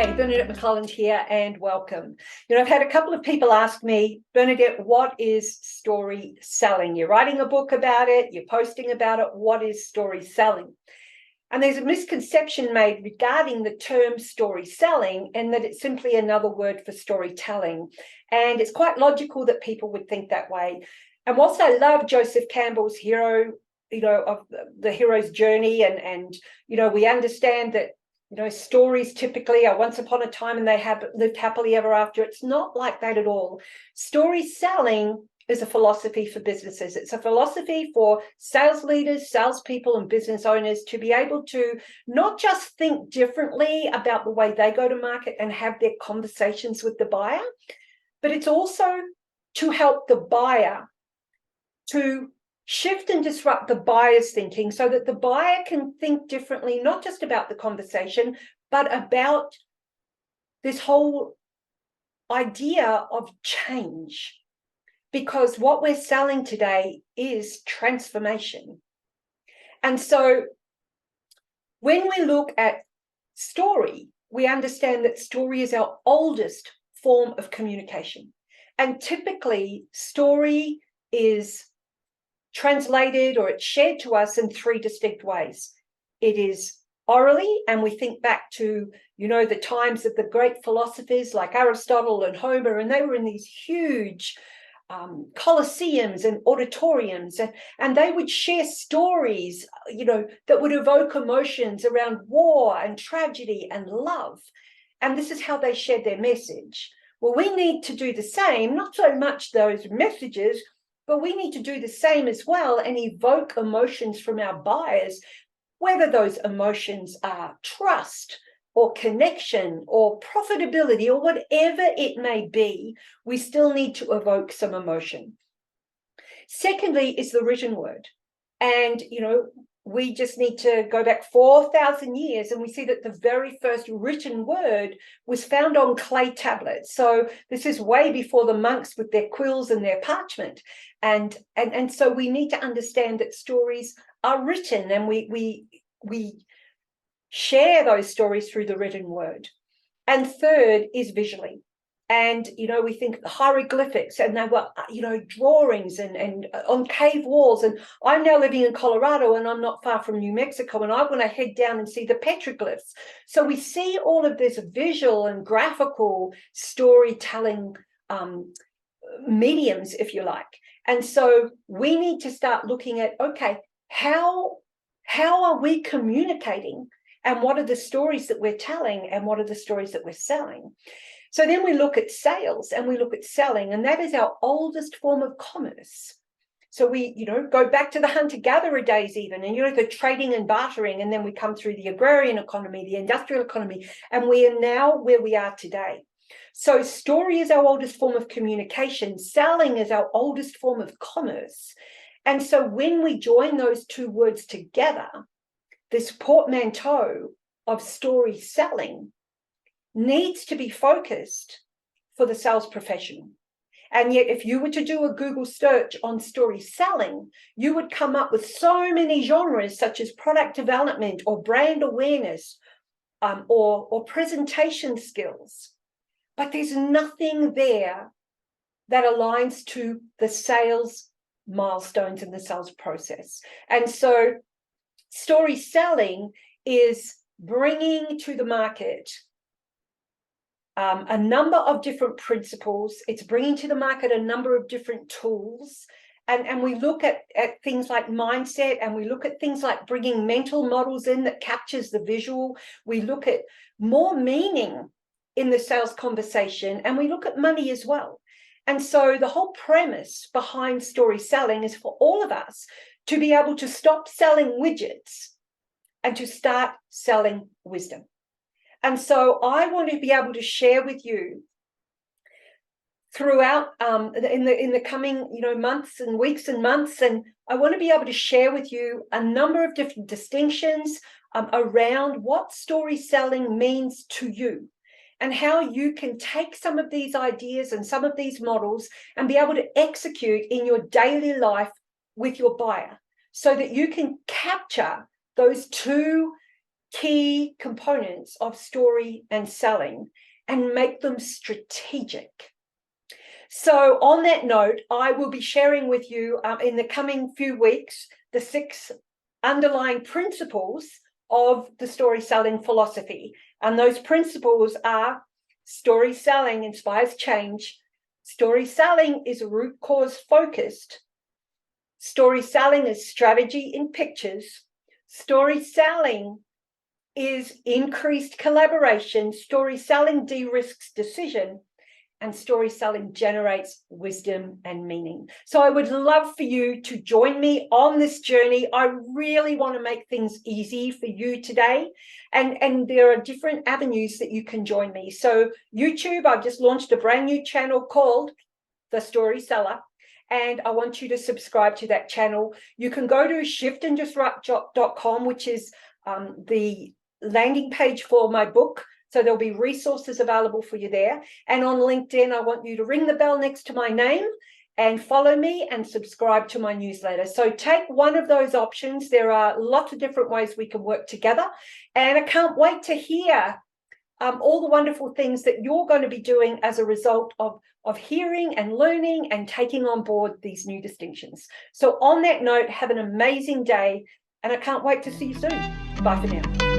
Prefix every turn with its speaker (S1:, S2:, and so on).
S1: Hey, Bernadette McClelland here, and welcome. I've had a couple of people ask me, Bernadette, what is story selling? You're writing a book about it, you're posting about it. What is story selling? And there's a misconception made regarding the term story selling, and that it's simply another word for storytelling. And it's quite logical that people would think that way. And whilst I love Joseph Campbell's hero, of the hero's journey, and we understand that stories typically are once upon a time and they have lived happily ever after. It's not like that at all. Story selling is a philosophy for businesses. It's a philosophy for sales leaders, salespeople, and business owners to be able to not just think differently about the way they go to market and have their conversations with the buyer, but it's also to help the buyer to shift and disrupt the buyer's thinking so that the buyer can think differently, not just about the conversation, but about this whole idea of change. Because what we're selling today is transformation. And so when we look at story, we understand that story is our oldest form of communication. And typically, story is translated or it's shared to us in three distinct ways. It is orally, and we think back to, the times of the great philosophers like Aristotle and Homer, and they were in these huge colosseums and auditoriums, and they would share stories, that would evoke emotions around war and tragedy and love. And this is how they shared their message. Well, we need to do the same, not so much those messages, but we need to do the same as well and evoke emotions from our buyers, whether those emotions are trust or connection or profitability or whatever it may be. We still need to evoke some emotion. Secondly is the written word. And, we just need to go back 4,000 years and we see that the very first written word was found on clay tablets. So this is way before the monks with their quills and their parchment. And so we need to understand that stories are written, and we share those stories through the written word. And third is visually. And, we think hieroglyphics, and they were, drawings and on cave walls. And I'm now living in Colorado, and I'm not far from New Mexico, and I want to head down and see the petroglyphs. So we see all of this visual and graphical storytelling mediums, if you like. And so we need to start looking at, okay, how are we communicating, and what are the stories that we're telling, and what are the stories that we're selling? So then we look at sales and we look at selling, and that is our oldest form of commerce. So we, go back to the hunter-gatherer days even, and, the trading and bartering, and then we come through the agrarian economy, the industrial economy, and we are now where we are today. So story is our oldest form of communication. Selling is our oldest form of commerce. And so when we join those two words together, this portmanteau of story selling needs to be focused for the sales professional. And yet, if you were to do a Google search on story selling, you would come up with so many genres, such as product development or brand awareness, or presentation skills. But there's nothing there that aligns to the sales milestones in the sales process. And so story selling is bringing to the market a number of different principles. It's bringing to the market a number of different tools. And we look at things like mindset, and we look at things like bringing mental models in that captures the visual. We look at more meaning in the sales conversation, and we look at money as well. And so the whole premise behind story selling is for all of us to be able to stop selling widgets and to start selling wisdom. And so I want to be able to share with you throughout in the coming months and weeks and months, and I want to be able to share with you a number of different distinctions around what story selling means to you, and how you can take some of these ideas and some of these models and be able to execute in your daily life with your buyer, so that you can capture those two key components of story and selling and make them strategic. So on that note, I will be sharing with you in the coming few weeks the 6 underlying principles of the story selling philosophy. And those principles are: story selling inspires change. Story selling is root cause focused. Story selling is strategy in pictures. Story selling is increased collaboration. Story selling de-risks decision. And story selling generates wisdom and meaning. So I would love for you to join me on this journey. I really want to make things easy for you today. And there are different avenues that you can join me. So YouTube, I've just launched a brand new channel called The Story Seller. And I want you to subscribe to that channel. You can go to shiftandisrupt.com, which is the landing page for my book. So there'll be resources available for you there. And on LinkedIn, I want you to ring the bell next to my name and follow me and subscribe to my newsletter. So take one of those options. There are lots of different ways we can work together. And I can't wait to hear all the wonderful things that you're going to be doing as a result of hearing and learning and taking on board these new distinctions. So on that note, have an amazing day. And I can't wait to see you soon. Bye for now.